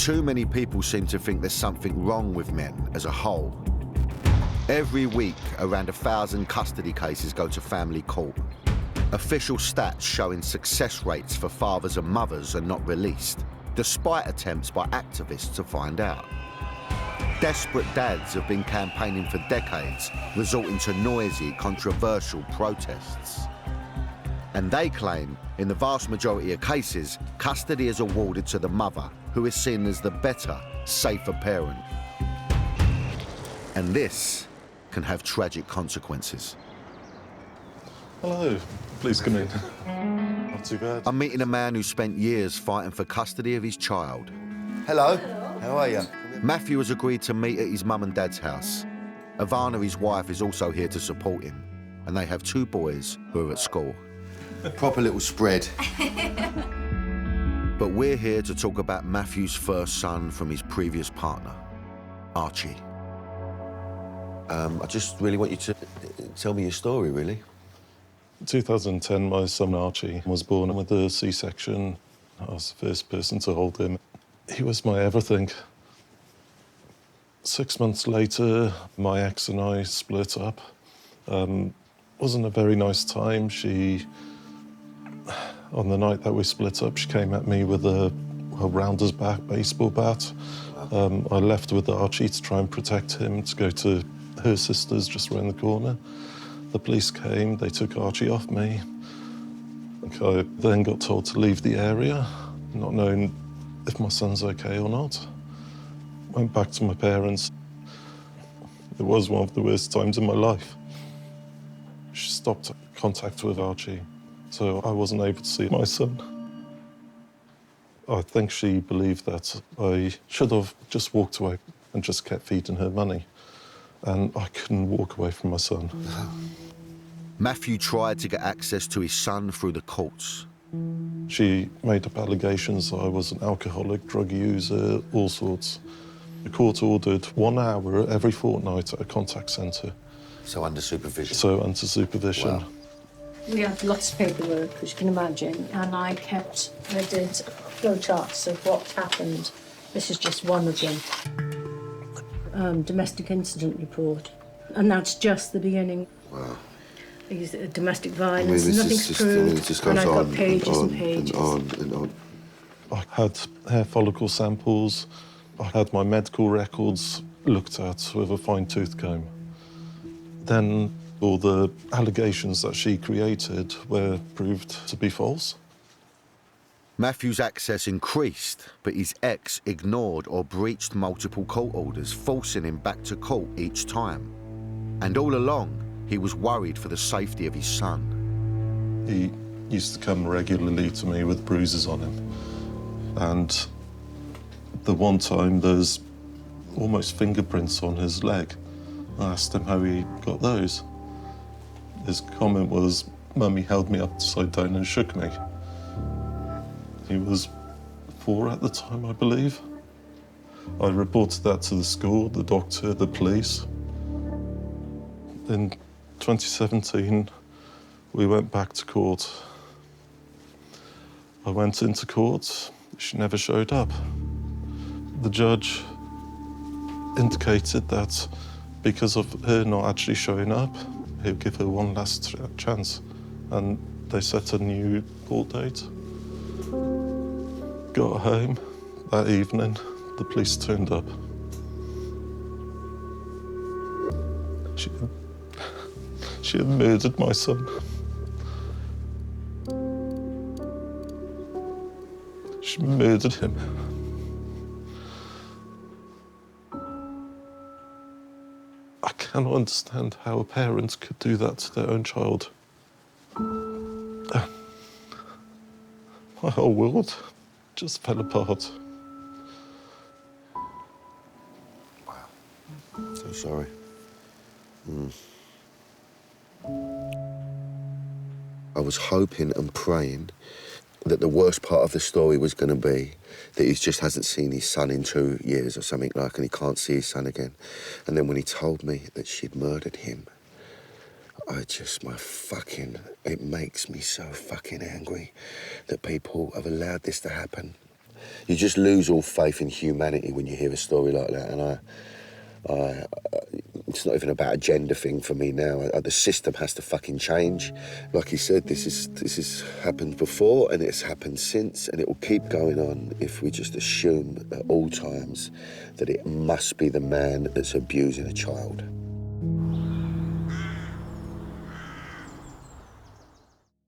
too many people seem to think there's something wrong with men as a whole. Every week, around 1,000 custody cases go to family court. Official stats showing success rates for fathers and mothers are not released, despite attempts by activists to find out. Desperate dads have been campaigning for decades, resorting to noisy, controversial protests. And they claim, in the vast majority of cases, custody is awarded to the mother, who is seen as the better, safer parent. And this can have tragic consequences. Hello, please come in. Not too bad. I'm meeting a man who spent years fighting for custody of his child. Hello. How are you? Matthew has agreed to meet at his mum and dad's house. Ivana, his wife, is also here to support him, and they have 2 boys who are at school. Proper little spread. But we're here to talk about Matthew's first son from his previous partner, Archie. I just really want you to tell me your story, really. In 2010, my son Archie was born with a C-section. I was the first person to hold him. He was my everything. 6 months later, my ex and I split up. Wasn't a very nice time. On the night that we split up, she came at me with a rounder's back baseball bat. I left with Archie to try and protect him, to go to her sister's just around the corner. The police came, they took Archie off me. I then got told to leave the area, not knowing if my son's okay or not. Went back to my parents. It was one of the worst times in my life. She stopped contact with Archie, so I wasn't able to see my son. I think she believed that I should have just walked away and just kept feeding her money. And I couldn't walk away from my son. Matthew tried to get access to his son through the courts. She made up allegations that I was an alcoholic, drug user, all sorts. The court ordered 1 hour every fortnight at a contact centre. So under supervision? So under supervision. Wow. We had lots of paperwork, as you can imagine, and I did flowcharts of what happened. This is just one of them. Domestic incident report, and that's just the beginning. Wow. These domestic violence, nothing's proved, and I've got pages and pages. And on. I had hair follicle samples. I had my medical records looked at with a fine-tooth comb. Then all the allegations that she created were proved to be false. Matthew's access increased, but his ex ignored or breached multiple court orders, forcing him back to court each time. And all along, he was worried for the safety of his son. He used to come regularly to me with bruises on him. And the one time there's almost fingerprints on his leg. I asked him how he got those. His comment was, "Mummy held me upside down and shook me." He was 4 at the time, I believe. I reported that to the school, the doctor, the police. In 2017, we went back to court. I went into court, she never showed up. The judge indicated that because of her not actually showing up, he'll give her one last chance. And they set a new court date. Got home that evening, the police turned up. She had murdered my son. She murdered him. I cannot understand how a parent could do that to their own child. My whole world just fell apart. Wow. So sorry. I was hoping and praying that the worst part of the story was going to be that he just hasn't seen his son in 2 years or something like, and he can't see his son again. And then when he told me that she'd murdered him, it makes me so fucking angry that people have allowed this to happen. You just lose all faith in humanity when you hear a story like that. And it's not even about a gender thing for me now. The system has to fucking change. Like he said, this has happened before and it's happened since, and it will keep going on if we just assume at all times that it must be the man that's abusing a child.